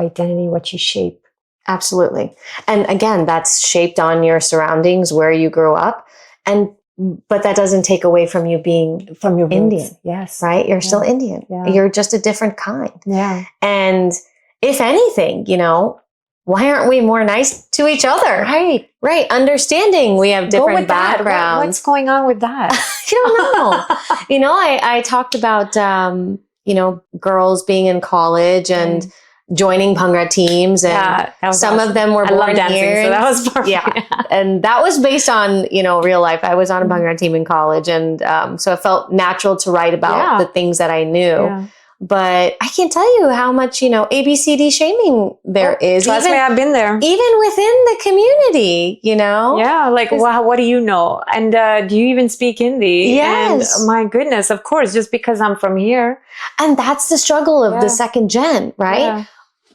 identity, what you shape. Absolutely. And again, that's shaped on your surroundings, where you grew up. But that doesn't take away from you being From your Indian. roots. Yes. Right? You're still Indian. Yeah. You're just a different kind. Yeah. And if anything, why aren't we more nice to each other? Right. Right. Understanding we have different backgrounds. What's going on with that? I don't know. I talked about, girls being in college and joining Bhangra teams, and some awesome. of them were born here. So that was perfect. Yeah. And that was based on, real life. I was on a Bhangra team in college, and so it felt natural to write about the things that I knew. Yeah. But I can't tell you how much, ABCD shaming there is. Trust me, I've been there. Even within the community, Yeah, like, what do you know? And do you even speak Hindi? Yes. And my goodness, of course, just because I'm from here. And that's the struggle of the second gen, right? Yeah.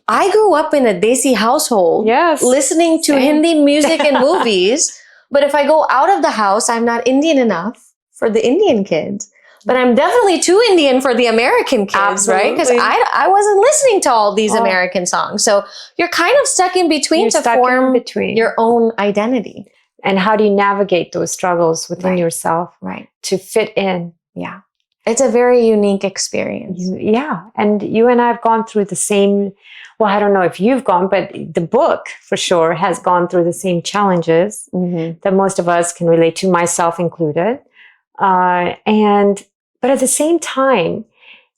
I grew up in a Desi household, listening to Hindi music and movies. But if I go out of the house, I'm not Indian enough for the Indian kids. But I'm definitely too Indian for the American kids, right? Because I wasn't listening to all these American songs. So you're kind of stuck in between form your own identity. And how do you navigate those struggles within yourself to fit in? Yeah. It's a very unique experience. Yeah. And you and I have gone through the same, well, I don't know if you've gone, but the book for sure has gone through the same challenges that most of us can relate to, myself included. But at the same time,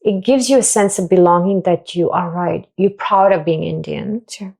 it gives you a sense of belonging that you are right. You're proud of being Indian. Sure.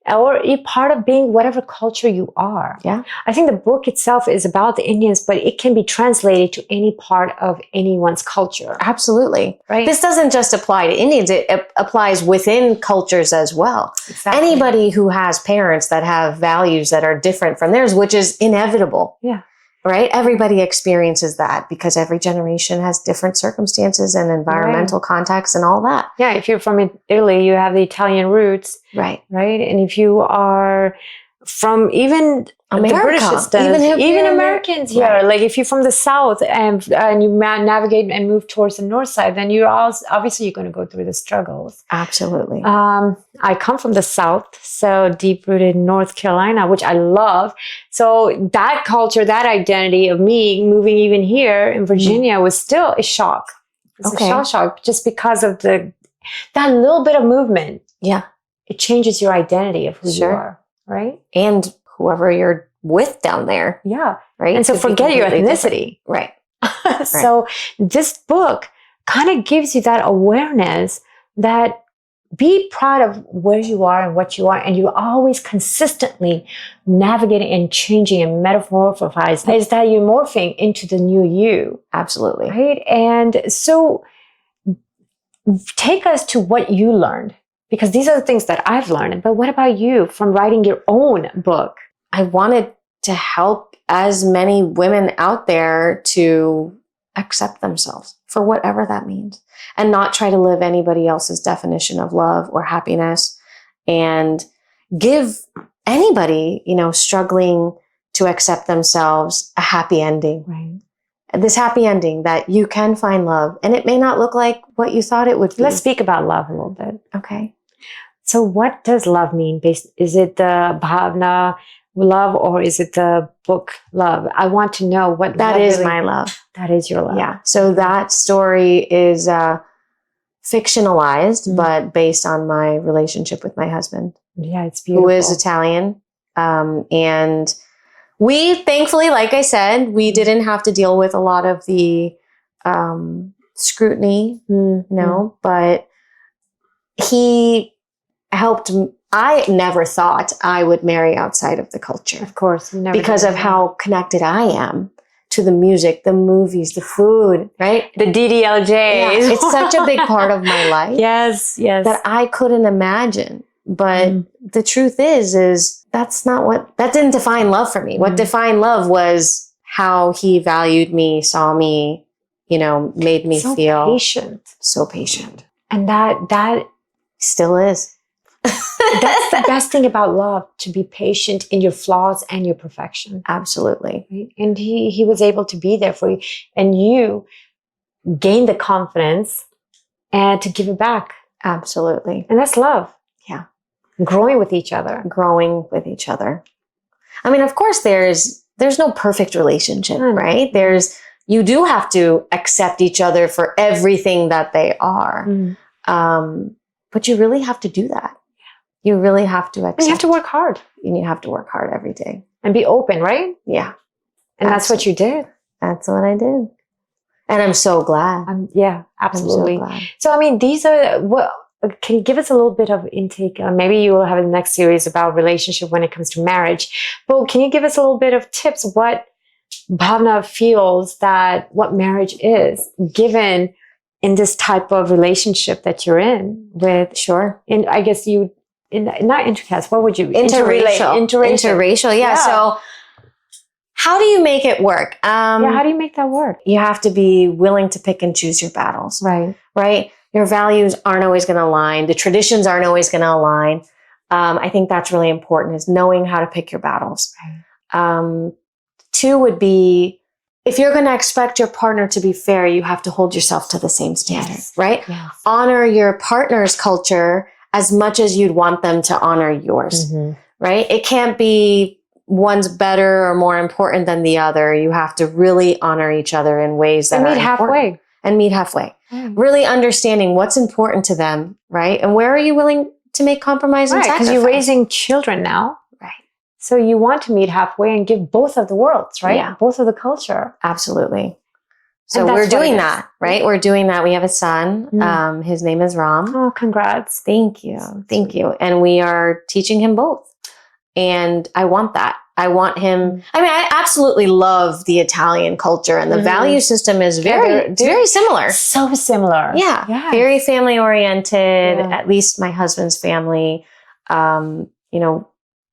Or you're part of being whatever culture you are. Yeah. I think the book itself is about the Indians, but it can be translated to any part of anyone's culture. Absolutely. Right. This doesn't just apply to Indians. It applies within cultures as well. Exactly. Anybody who has parents that have values that are different from theirs, which is inevitable. Yeah. Right? Everybody experiences that because every generation has different circumstances and environmental contexts and all that. Yeah. If you're from Italy, you have the Italian roots. Right. Right. And if you are from even America, the British system, even Americans here, like if you're from the South and you navigate and move towards the North side, then you're obviously going to go through the struggles. Absolutely. I come from the South, so deep rooted in North Carolina, which I love. So that culture, that identity of me moving even here in Virginia was still a shock. It's a shell shock just because of that little bit of movement. Yeah. It changes your identity of who you are, right? And whoever you're with down there. Yeah. Right. And so forget your ethnicity. Right. So this book kind of gives you that awareness that be proud of where you are and what you are. And you're always consistently navigating and changing and metamorphosizing. Is that you're morphing into the new you. Absolutely. Right. And so take us to what you learned. Because these are the things that I've learned. But what about you from writing your own book? I wanted to help as many women out there to accept themselves for whatever that means and not try to live anybody else's definition of love or happiness, and give anybody, struggling to accept themselves a happy ending. Right. This happy ending that you can find love, and it may not look like what you thought it would be. Let's speak about love a little bit. Okay. So what does love mean? Is it the Bhavna love, or is it the book love? I want to know what that is. My love. That is your love. Yeah. So that story is fictionalized, but based on my relationship with my husband. Yeah, it's beautiful. Who is Italian. And we, thankfully, like I said, we didn't have to deal with a lot of the scrutiny, but he helped. I never thought I would marry outside of the culture. Of course. You never because of how connected I am to the music, the movies, the food, right? The DDLJs. Yeah, it's such a big part of my life. Yes. That I couldn't imagine. But the truth is that didn't define love for me. What defined love was how he valued me, saw me, made me feel patient. So patient. And that still is. That's the best thing about love, to be patient in your flaws and your perfection. Absolutely. Right? And he was able to be there for you, and you gained the confidence and to give it back. Absolutely. And that's love. Yeah. growing with each other. Growing with each other. I mean, of course, there's no perfect relationship, right? You do have to accept each other for everything that they are. But you really have to do that. You really have to accept. And you have to work hard. And you have to work hard every day. And be open, right? Yeah. And that's what you did. That's what I did. And I'm so glad. Yeah, absolutely. I'm so glad. So, I mean, these are what. Can you give us a little bit of intake? Maybe you will have a next series about relationship when it comes to marriage. But can you give us a little bit of tips? What Bhavna feels that what marriage is, given in this type of relationship that you're in with? Sure. And I guess not intercaste. What would you? Interracial. Yeah. So how do you make it work? How do you make that work? You have to be willing to pick and choose your battles. Right. Your values aren't always going to align. The traditions aren't always going to align. I think that's really important, is knowing how to pick your battles. Right. 2 would be, if you're going to expect your partner to be fair, you have to hold yourself to the same standard, right? Yes. Honor your partner's culture as much as you'd want them to honor yours, right? It can't be one's better or more important than the other. You have to really honor each other in ways that meet halfway. And meet halfway. Really understanding what's important to them, right? And where are you willing to make compromise and sacrifice? Because you're raising children now. Right. So you want to meet halfway and give both of the worlds, right? Yeah. Both of the culture. Absolutely. So we're doing that, right? We're doing that. We have a son. His name is Ram. Oh, congrats. Thank you. Thank you. And we are teaching him both. And I want that. I want him. I mean, I absolutely love the Italian culture, and the value system is very similar. So similar. Yeah. Yes. Very family oriented, at least my husband's family,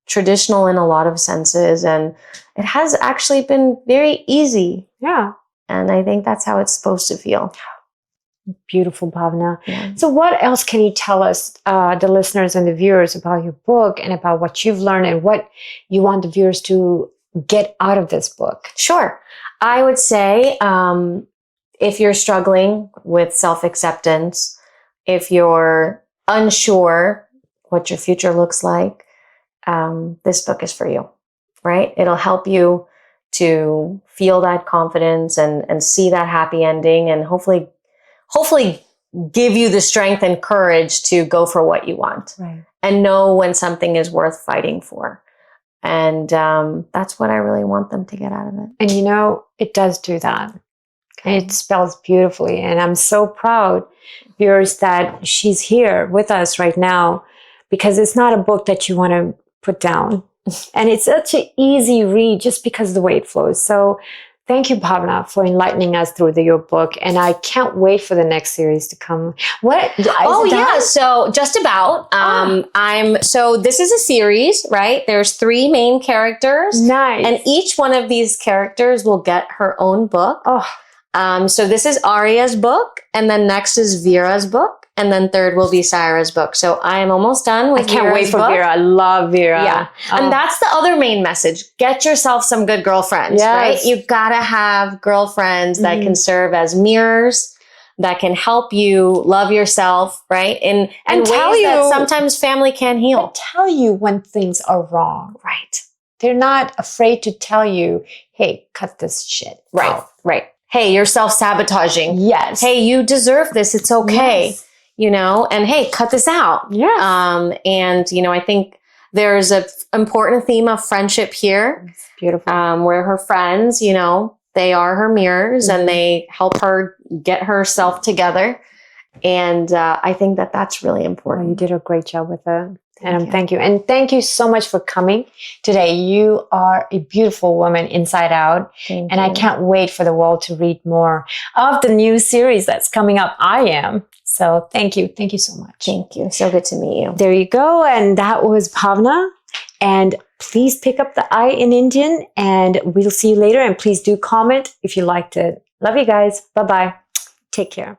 traditional in a lot of senses. And it has actually been very easy. Yeah. And I think that's how it's supposed to feel. Beautiful, Bhavna. Yeah. So what else can you tell us, the listeners and the viewers, about your book and about what you've learned and what you want the viewers to get out of this book? Sure. I would say if you're struggling with self-acceptance, if you're unsure what your future looks like, this book is for you, right? It'll help you to feel that confidence and see that happy ending, and hopefully give you the strength and courage to go for what you want, and know when something is worth fighting for. And that's what I really want them to get out of it. And it does do that. Okay. It spells beautifully. And I'm so proud, viewers, that she's here with us right now, because it's not a book that you want to put down. And it's such an easy read just because of the way it flows. So thank you, Bhavna, for enlightening us through your book. And I can't wait for the next series to come. So just about. So this is a series, right? There's 3 main characters. Nice. And each one of these characters will get her own book. So this is Arya's book. And then next is Vera's book. And then third will be Sarah's book. So I am almost done with Vera's book. I can't wait for Vera. I love Vera. Yeah. And that's the other main message. Get yourself some good girlfriends, right? You've got to have girlfriends that can serve as mirrors, that can help you love yourself, right? And tell ways that sometimes family can't heal. Tell you when things are wrong. Right. They're not afraid to tell you, hey, cut this shit. Right. Right. Hey, you're self-sabotaging. Yes. Hey, you deserve this. It's okay. Yes. And hey, cut this out. Yeah. I think there's an important theme of friendship here. It's beautiful. Where her friends, they are her mirrors, and they help her get herself together. And I think that that's really important. Oh, you did a great job with it. Thank you. And thank you so much for coming today. You are a beautiful woman inside out. Thank you. I can't wait for the world to read more of the new series that's coming up. I am. So thank you. Thank you so much. Thank you. So good to meet you. There you go. And that was Bhavna. And please pick up the I in Indian, and we'll see you later. And please do comment if you liked it. Love you guys. Bye-bye. Take care.